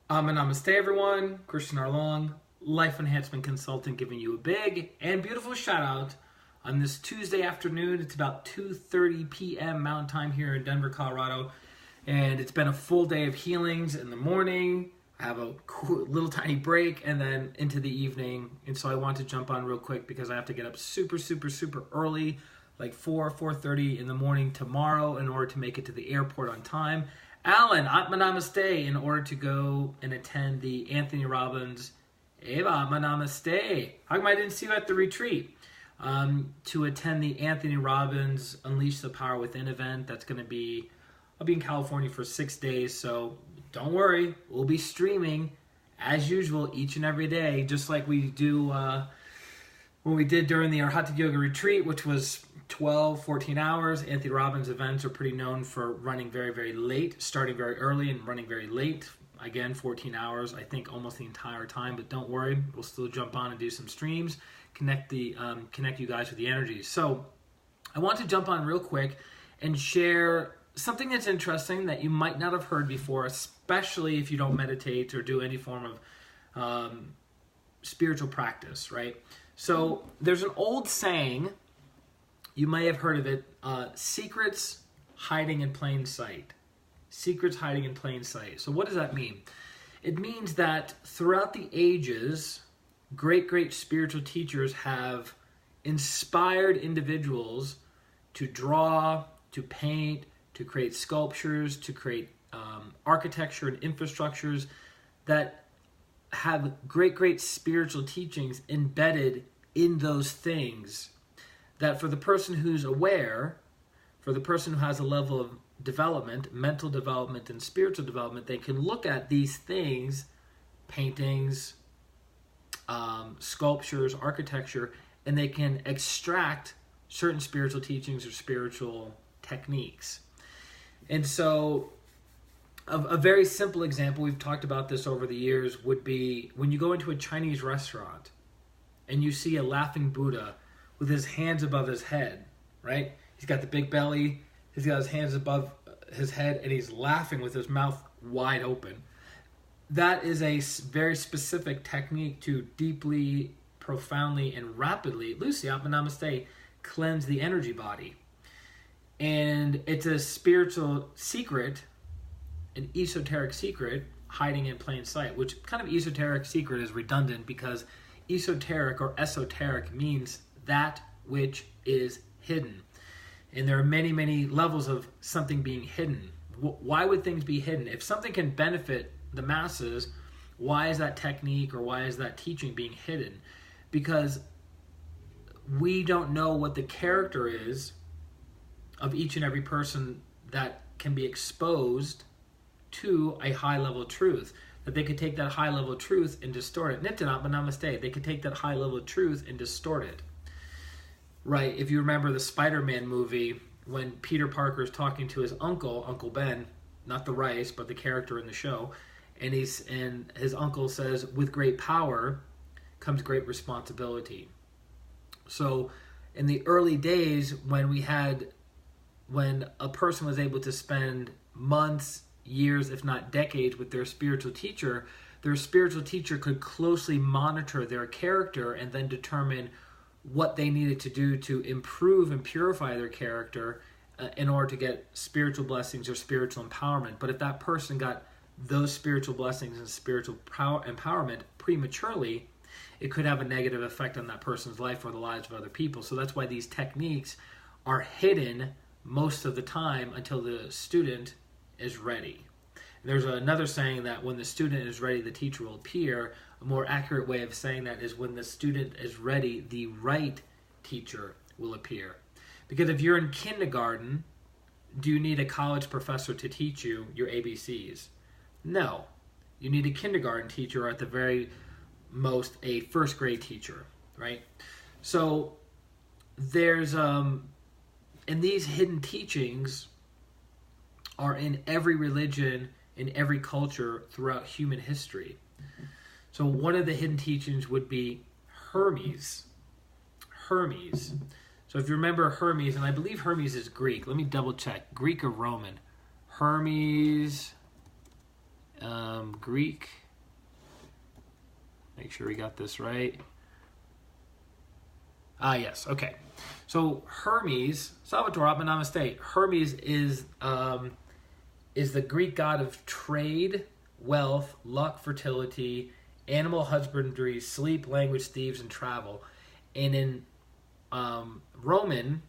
Namaste everyone, ChristianRLong, Life Enhancement Consultant, giving you a big and beautiful shout out on this Tuesday afternoon. It's about 2:30 p.m. Mountain Time here in Denver, Colorado, and it's been a full day of healings in the morning. I have a cool, little tiny break and then into the evening, and so I want to jump on real quick because I have to get up super early, like 4:30 in the morning tomorrow in order to make it to the airport on time. Alan, Atma Namaste, in order to go and attend the Anthony Robbins Eva Atma Namaste. How come I didn't see you at the retreat? To attend the Anthony Robbins Unleash the Power Within event. That's going to be, I'll be in California for 6 days, so don't worry. We'll be streaming as usual each and every day, just like we do when we did during the Hatha Yoga retreat, which was 14 hours. Anthony Robbins events are pretty known for running very late, starting very early and running very late. Again, 14 hours, I think almost the entire time, but don't worry, we'll still jump on and do some streams, connect you guys with the energies. So I want to jump on real quick and share something that's interesting that you might not have heard before, especially if you don't meditate or do any form of spiritual practice, right? So there's an old saying, you may have heard of it, secrets hiding in plain sight. Secrets hiding in plain sight. So what does that mean? It means that throughout the ages, great spiritual teachers have inspired individuals to draw, to paint, to create sculptures, to create architecture and infrastructures that have great spiritual teachings embedded in those things, that for the person who's aware, for the person who has a level of development, mental development and spiritual development, they can look at these things, paintings, sculptures, architecture, and they can extract certain spiritual teachings or spiritual techniques. And so a very simple example, we've talked about this over the years, would be when you go into a Chinese restaurant and you see a laughing Buddha with his hands above his head, right? He's got the big belly, he's got his hands above his head, and he's laughing with his mouth wide open. That is a very specific technique to deeply, profoundly, and rapidly, Lucy, Atma Namaste, cleanse the energy body. And it's a spiritual secret, an esoteric secret, hiding in plain sight, which kind of esoteric secret is redundant because esoteric or esoteric means that which is hidden. And there are many levels of something being hidden. Why would things be hidden? If something can benefit the masses, why is that technique or why is that teaching being hidden? Because we don't know what the character is of each and every person that can be exposed to a high-level truth. That they could take that high-level truth and distort it. Nitya Atma Namaste. They could take that high-level truth and distort it. Right, if you remember the Spider-Man movie, when Peter Parker is talking to his uncle, Uncle Ben, not the Rice, but the character in the show, and his uncle says, with great power comes great responsibility. So in the early days when a person was able to spend months, years, if not decades with their spiritual teacher could closely monitor their character and then determine what they needed to do to improve and purify their character in order to get spiritual blessings or spiritual empowerment. But if that person got those spiritual blessings and spiritual empowerment prematurely, it could have a negative effect on that person's life or the lives of other people. So that's why these techniques are hidden most of the time until the student is ready. There's another saying that when the student is ready, the teacher will appear. A more accurate way of saying that is when the student is ready, the right teacher will appear. Because if you're in kindergarten, do you need a college professor to teach you your ABCs? No. You need a kindergarten teacher, or at the very most, a first grade teacher, right? So there's, and these hidden teachings are in every religion, in every culture throughout human history. So one of the hidden teachings would be Hermes. So if you remember Hermes, and I believe Hermes is Greek. Let me double check. Greek or Roman? Hermes Greek. Make sure we got this right. Yes, okay. So Hermes, Salvatore, namaste. Hermes is the Greek god of trade, wealth, luck, fertility, animal husbandry, sleep, language, thieves, and travel. And in Roman,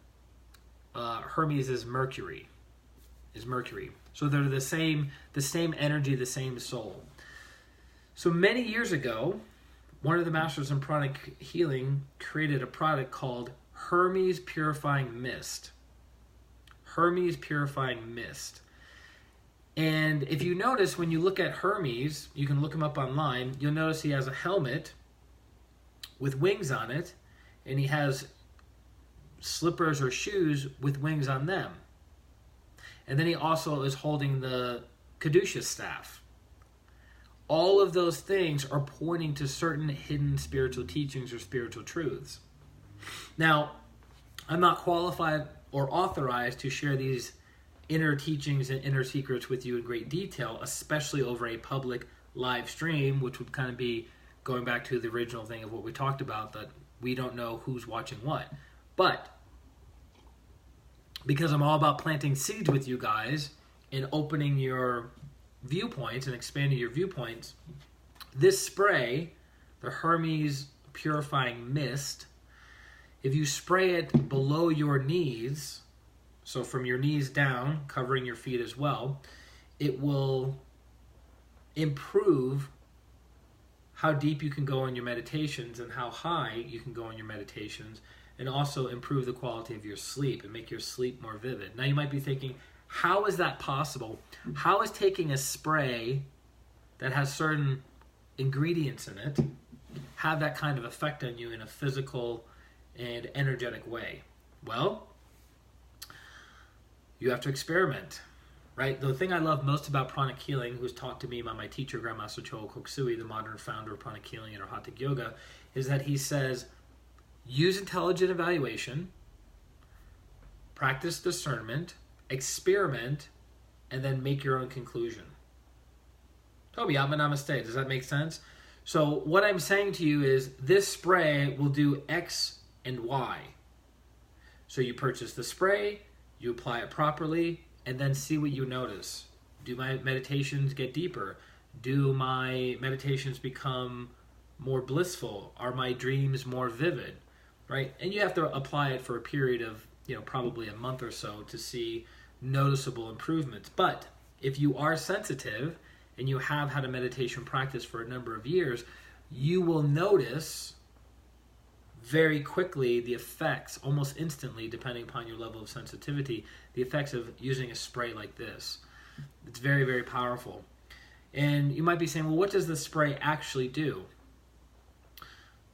Hermes is Mercury. So they're the same energy, the same soul. So many years ago, one of the masters in pranic healing created a product called Hermes Purifying Mist. Hermes Purifying Mist. And if you notice, when you look at Hermes, you can look him up online, you'll notice he has a helmet with wings on it, and he has slippers or shoes with wings on them. And then he also is holding the caduceus staff. All of those things are pointing to certain hidden spiritual teachings or spiritual truths. Now, I'm not qualified or authorized to share these inner teachings and inner secrets with you in great detail, especially over a public live stream, which would kind of be going back to the original thing of what we talked about, that we don't know who's watching what. But because I'm all about planting seeds with you guys and opening your viewpoints and expanding your viewpoints, this spray, the Hermes Purifying Mist, if you spray it below your knees, so from your knees down, covering your feet as well, it will improve how deep you can go in your meditations and how high you can go in your meditations, and also improve the quality of your sleep and make your sleep more vivid. Now you might be thinking, how is that possible? How is taking a spray that has certain ingredients in it have that kind of effect on you in a physical and energetic way? Well, you have to experiment, right? The thing I love most about pranic healing, who was taught to me by my teacher, Grandmaster Choa Koksui, the modern founder of pranic healing and Arhatic Yoga, is that he says, use intelligent evaluation, practice discernment, experiment, and then make your own conclusion. Toby, Atma Namaste. Does that make sense? So what I'm saying to you is this spray will do X and Y. So you purchase the spray, you apply it properly, and then see what you notice. Do my meditations get deeper? Do my meditations become more blissful? Are my dreams more vivid? Right? And you have to apply it for a period of, probably a month or so to see noticeable improvements. But if you are sensitive and you have had a meditation practice for a number of years, you will notice very quickly the effects, almost instantly, depending upon your level of sensitivity, the effects of using a spray like this. It's very, very powerful. And you might be saying, well, what does the spray actually do?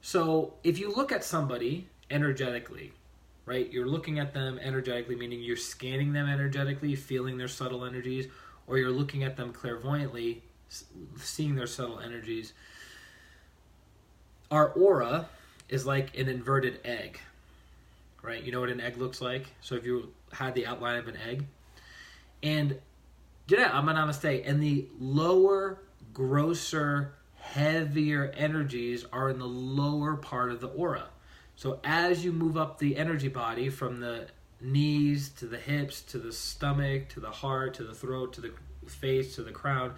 So if you look at somebody energetically, right? You're looking at them energetically, meaning you're scanning them energetically, feeling their subtle energies, or you're looking at them clairvoyantly, seeing their subtle energies. Our aura is like an inverted egg, right? You know what an egg looks like? So if you had the outline of an egg, and Namaste, and the lower, grosser, heavier energies are in the lower part of the aura. So as you move up the energy body from the knees to the hips to the stomach to the heart to the throat to the face to the crown,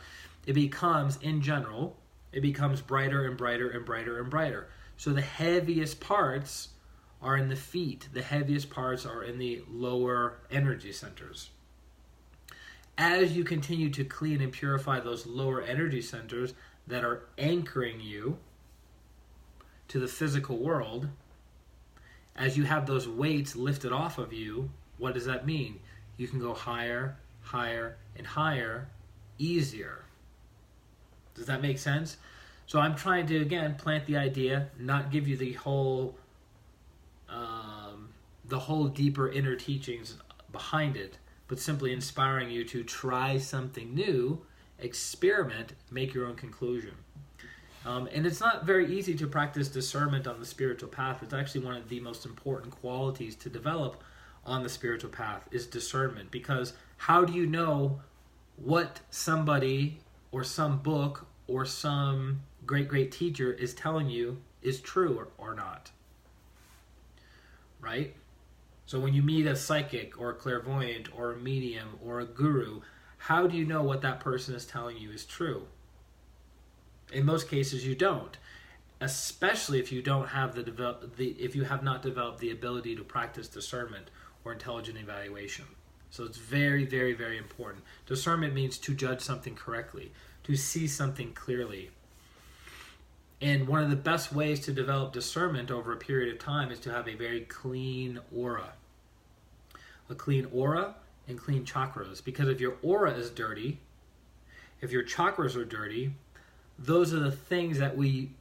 it becomes, in general, it becomes brighter and brighter and brighter and brighter. So the heaviest parts are in the feet. The heaviest parts are in the lower energy centers. As you continue to clean and purify those lower energy centers that are anchoring you to the physical world, as you have those weights lifted off of you, what does that mean? You can go higher, higher, and higher, easier. Does that make sense? So I'm trying to, again, plant the idea, not give you the whole deeper inner teachings behind it, but simply inspiring you to try something new, experiment, make your own conclusion. And it's not very easy to practice discernment on the spiritual path. It's actually one of the most important qualities to develop on the spiritual path is discernment. Because how do you know what somebody or some book or some great teacher is telling you is true or not. Right? So when you meet a psychic or a clairvoyant or a medium or a guru, how do you know what that person is telling you is true? In most cases, you don't, especially if you don't have if you have not developed the ability to practice discernment or intelligent evaluation. So it's very, very, very important. Discernment means to judge something correctly, to see something clearly. And one of the best ways to develop discernment over a period of time is to have a very clean aura. A clean aura and clean chakras. Because if your aura is dirty, if your chakras are dirty, those are the things that we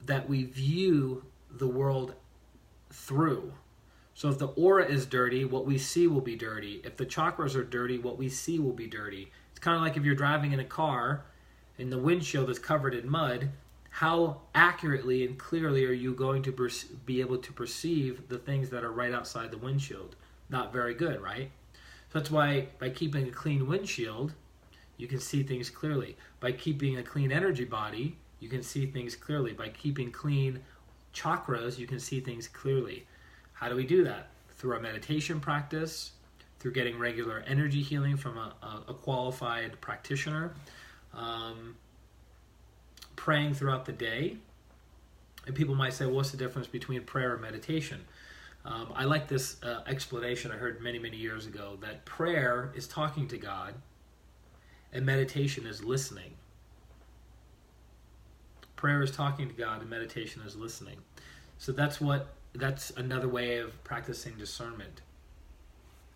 view the world through. So if the aura is dirty, what we see will be dirty. If the chakras are dirty, what we see will be dirty. It's kind of like if you're driving in a car and the windshield is covered in mud, how accurately and clearly are you going to be able to perceive the things that are right outside the windshield? Not very good, right? So that's why by keeping a clean windshield, you can see things clearly. By keeping a clean energy body, you can see things clearly. By keeping clean chakras, you can see things clearly. How do we do that? Through our meditation practice, through getting regular energy healing from a qualified practitioner, praying throughout the day. And people might say, well, what's the difference between prayer and meditation? I like this explanation I heard many, many years ago, that prayer is talking to God and meditation is listening. Prayer is talking to God and meditation is listening. So that's another way of practicing discernment.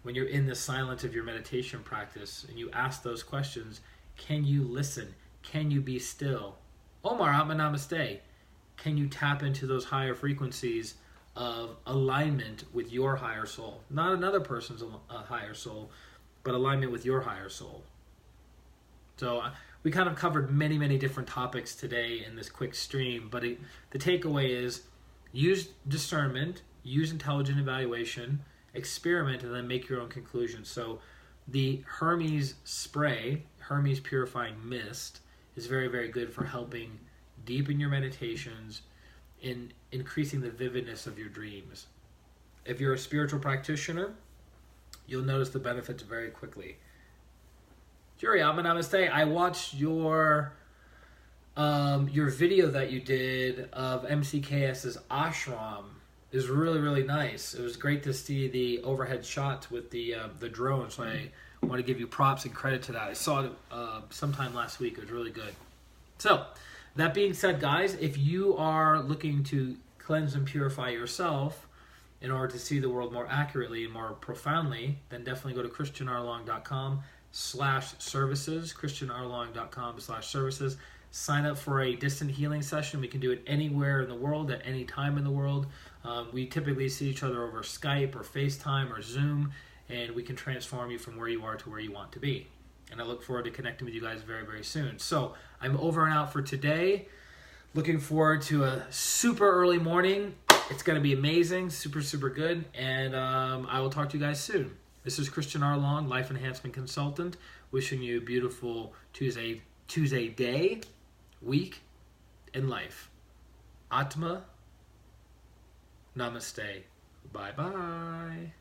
When you're in the silence of your meditation practice and you ask those questions, can you listen? Can you be still? Omar Atma Namaste. Can you tap into those higher frequencies of alignment with your higher soul? Not another person's higher soul, but alignment with your higher soul. So we kind of covered many, many different topics today in this quick stream, but the takeaway is use discernment, use intelligent evaluation, experiment, and then make your own conclusions. So the Hermes spray, Hermes Purifying Mist, is very, very good for helping deepen your meditations, in increasing the vividness of your dreams. If you're a spiritual practitioner, you'll notice the benefits very quickly. Juri, Namaste. I watched your video that you did of MCKS's ashram. It was really, really nice. It was great to see the overhead shots with the drone, so I want to give you props and credit to that. I saw it sometime last week. It was really good. So, that being said, guys, if you are looking to cleanse and purify yourself in order to see the world more accurately and more profoundly, then definitely go to ChristianRLong.com/services, ChristianRLong.com/services. Sign up for a distant healing session. We can do it anywhere in the world, at any time in the world. We typically see each other over Skype or FaceTime or Zoom, and we can transform you from where you are to where you want to be. And I look forward to connecting with you guys very, very soon. So I'm over and out for today. Looking forward to a super early morning. It's going to be amazing, super, super good. And I will talk to you guys soon. This is Christian R. Long, Life Enhancement Consultant, wishing you a beautiful Tuesday day, week, and life. Atma Namaste. Bye-bye.